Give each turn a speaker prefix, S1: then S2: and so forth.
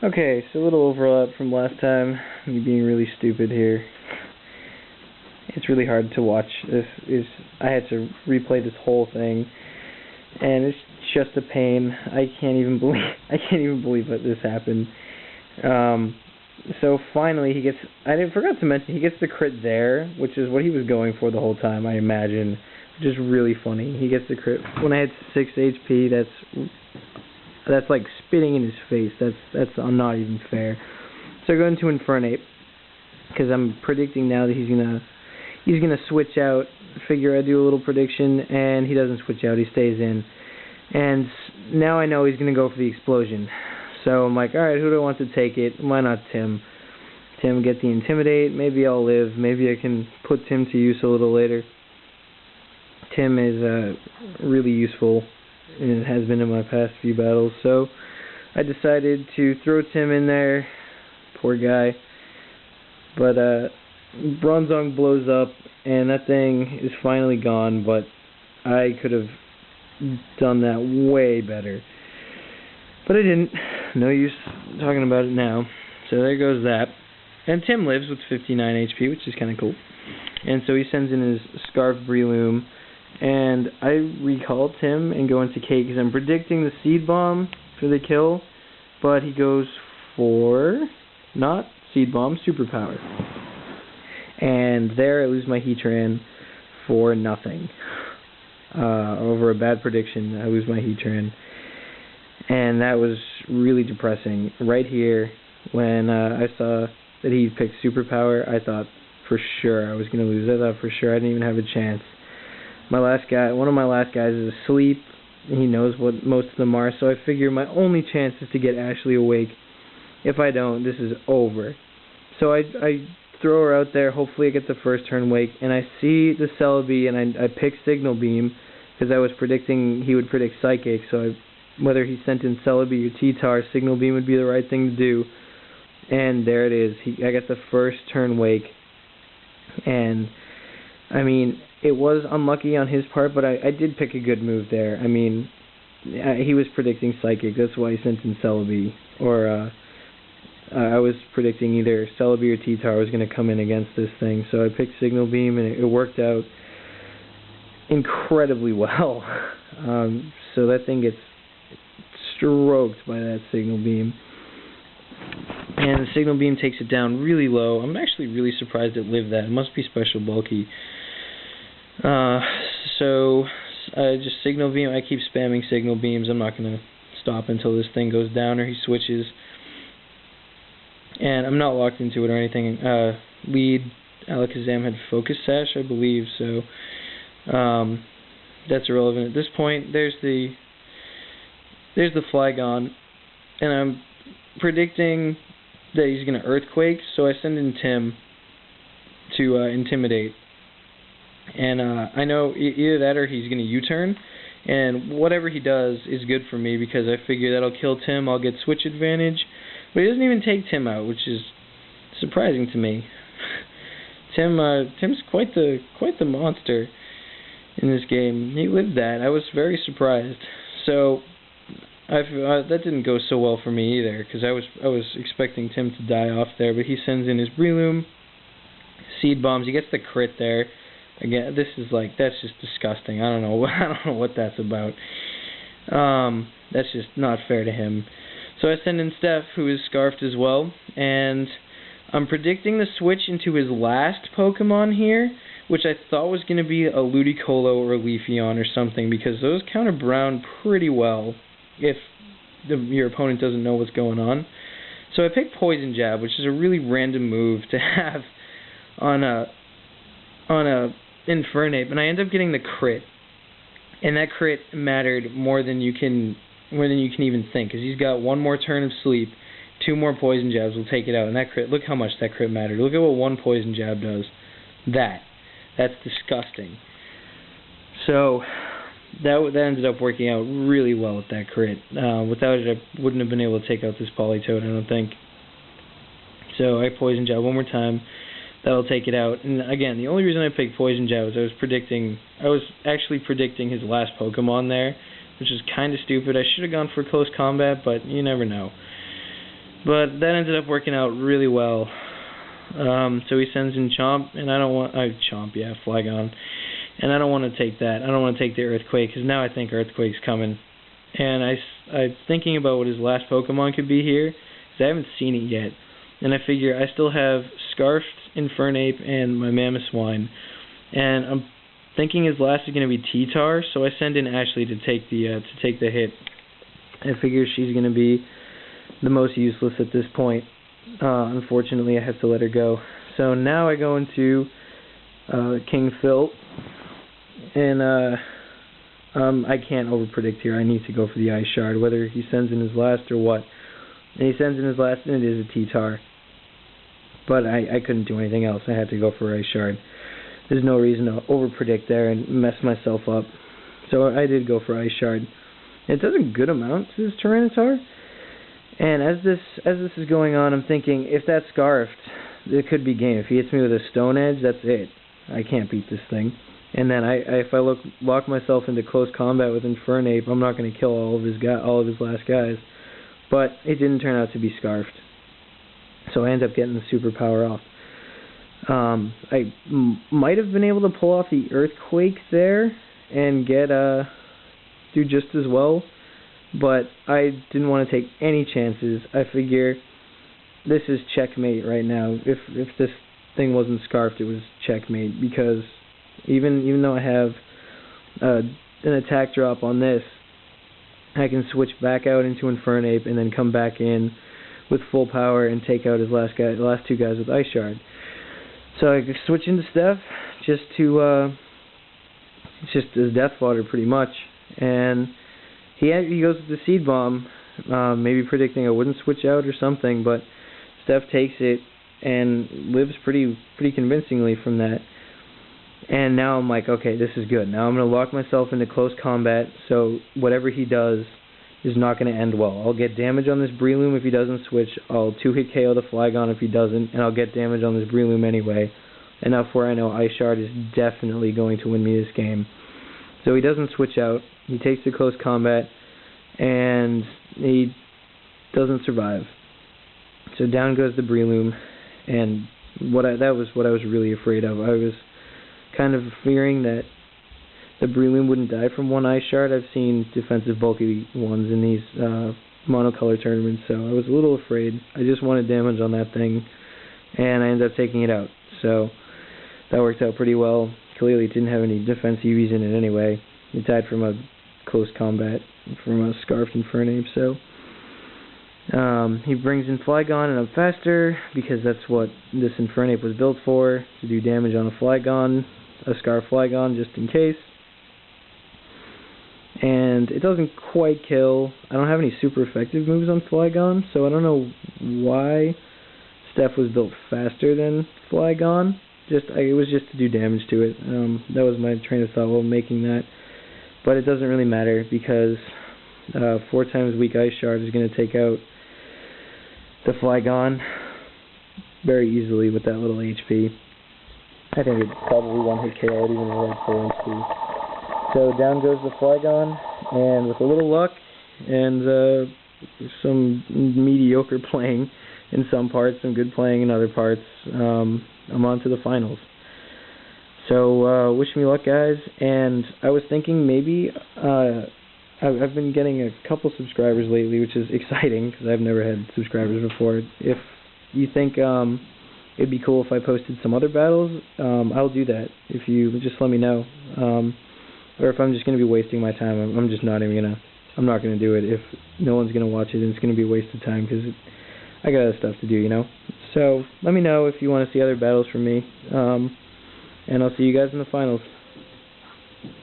S1: Okay, so a little overlap from last time. Me being really stupid here. It's really hard to watch. I had to replay this whole thing, and it's just a pain. I can't even believe that this happened. So finally he gets. Forgot to mention he gets the crit there, which is what he was going for the whole time, I imagine. Which is really funny. He gets the crit when I had 6 HP. That's like spitting in his face. That's not even fair. So I go into Infernate because I'm predicting now that he's gonna switch out. Figure I do a little prediction, and he doesn't switch out. He stays in, and now I know he's gonna go for the explosion. So I'm like, all right, who do I want to take it? Why not Tim? Tim, get the Intimidate. Maybe I'll live. Maybe I can put Tim to use a little later. Tim is really useful, and it has been in my past few battles. So I decided to throw Tim in there. Poor guy. But Bronzong blows up, and that thing is finally gone, but I could have done that way better. But I didn't. No use talking about it now. So there goes that. And Tim lives with 59 HP, which is kind of cool. And so he sends in his Scarf Breloom, and I recall Tim and go into K because I'm predicting the Seed Bomb for the kill, but he goes for not Seed Bomb, Superpower. And there I lose my Heatran for nothing. Over a bad prediction, I lose my Heatran. And that was really depressing. Right here, when I saw that he picked Superpower, I thought for sure I was going to lose. I thought for sure I didn't even have a chance. One of my last guys is asleep, and he knows what most of them are, so I figure my only chance is to get Ashley awake. If I don't, this is over. So I throw her out there, hopefully I get the first turn wake, and I see the Celebi, and I pick Signal Beam, because I was predicting he would predict Psychic, so whether he sent in Celebi or T-Tar, Signal Beam would be the right thing to do. And there it is. I got the first turn wake. And, I mean, it was unlucky on his part, but I did pick a good move there. I mean, he was predicting Psychic. That's why he sent in Celebi. Or I was predicting either Celebi or T-Tar was going to come in against this thing. So I picked Signal Beam, and it worked out incredibly well. So that thing gets stroked by that Signal Beam. And the Signal Beam takes it down really low. I'm actually really surprised it lived that. It must be special bulky. So just Signal Beam. I keep spamming Signal Beams. I'm not going to stop until this thing goes down or he switches. And I'm not locked into it or anything. Lead Alakazam had Focus Sash, I believe, so that's irrelevant at this point. There's the Flygon, and I'm predicting that he's going to Earthquake, so I send in Tim to Intimidate. And I know either that or he's going to U-turn, and whatever he does is good for me because I figure that'll kill Tim, I'll get switch advantage. But he doesn't even take Tim out, which is surprising to me. Tim's quite the monster in this game. He lived that. I was very surprised. So that didn't go so well for me either, because I was expecting Tim to die off there, but he sends in his Breloom, Seed Bombs. He gets the crit there. Again, that's just disgusting. I don't know what that's about. That's just not fair to him. So I send in Steph, who is Scarfed as well, and I'm predicting the switch into his last Pokemon here, which I thought was going to be a Ludicolo or a Leafeon or something, because those counter Brown pretty well if your opponent doesn't know what's going on. So I picked Poison Jab, which is a really random move to have on a Infernape, and I end up getting the crit. And that crit mattered more than you can even think, because he's got one more turn of sleep, 2 more Poison Jabs will take it out, and that crit, look how much that crit mattered. Look at what 1 Poison Jab does. That's disgusting. So that ended up working out really well with that crit. Without it, I wouldn't have been able to take out this Politoed, I don't think. So I Poison Jab one more time. That'll take it out. And again, the only reason I picked Poison Jab was I was actually predicting his last Pokemon there, which is kind of stupid. I should have gone for close combat, but you never know. But that ended up working out really well. So he sends in Chomp, and I don't want... Chomp, yeah, Flygon. And I don't want to take that. I don't want to take the Earthquake, because now I think Earthquake's coming. And I'm thinking about what his last Pokemon could be here, because I haven't seen it yet. And I figure I still have Scarfed, Infernape, and my Mamoswine. And I'm thinking his last is going to be T-Tar, so I send in Ashley to take the hit. I figure she's going to be the most useless at this point. Unfortunately, I have to let her go. So now I go into King Phil, and I can't overpredict here. I need to go for the Ice Shard, whether he sends in his last or what. And he sends in his last, and it is a T-Tar. But I couldn't do anything else. I had to go for Ice Shard. There's no reason to overpredict there and mess myself up. So I did go for Ice Shard. It does a good amount to this Tyranitar. And as this is going on, I'm thinking, if that's Scarfed, it could be game. If he hits me with a Stone Edge, that's it. I can't beat this thing. And then if I lock myself into close combat with Infernape, I'm not going to kill all of his last guys. But it didn't turn out to be Scarfed. So I end up getting the superpower off. I might have been able to pull off the Earthquake there and do just as well, but I didn't want to take any chances. I figure this is checkmate right now. If this thing wasn't Scarfed, it was checkmate, because even though I have an attack drop on this, I can switch back out into Infernape and then come back in with full power and take out his last two guys with Ice Shard. So I switch into Steph just as Death Fodder pretty much, and he goes with the Seed Bomb, maybe predicting I wouldn't switch out or something, but Steph takes it and lives pretty convincingly from that. And now I'm like, okay, this is good. Now I'm going to lock myself into close combat, so whatever he does is not going to end well. I'll get damage on this Breloom if he doesn't switch. I'll 2-hit KO the Flygon if he doesn't, and I'll get damage on this Breloom anyway. Enough where I know Ice Shard is definitely going to win me this game. So he doesn't switch out. He takes the close combat, and he doesn't survive. So down goes the Breloom, and that was what I was really afraid of. I was kind of fearing that the Breloom wouldn't die from one Ice Shard. I've seen defensive bulky ones in these monocolor tournaments, so I was a little afraid. I just wanted damage on that thing, and I ended up taking it out. So that worked out pretty well. Clearly it didn't have any defense EVs in it anyway. It died from a close combat from a Scarfed Infernape, so he brings in Flygon, and I'm faster because that's what this Infernape was built for, to do damage on a Flygon, a Scarf Flygon, just in case. And it doesn't quite kill. I don't have any super effective moves on Flygon, so I don't know why Steph was built faster than Flygon. It was just to do damage to it. That was my train of thought while making that. But it doesn't really matter, because 4 times weak Ice Shard is going to take out the Flygon very easily with that little HP. I think it's probably 1-hit KO even with full HP. So down goes the Flygon, and with a little luck and some mediocre playing in some parts, some good playing in other parts, I'm on to the finals. So wish me luck, guys. And I was thinking maybe I've been getting a couple subscribers lately, which is exciting because I've never had subscribers before. If you think it'd be cool if I posted some other battles, I'll do that. If you just let me know. Or if I'm just going to be wasting my time, I'm just not even going to, I'm not going to do it. If no one's going to watch it, then it's going to be a waste of time, because I got other stuff to do, you know. So let me know if you want to see other battles from me, and I'll see you guys in the finals.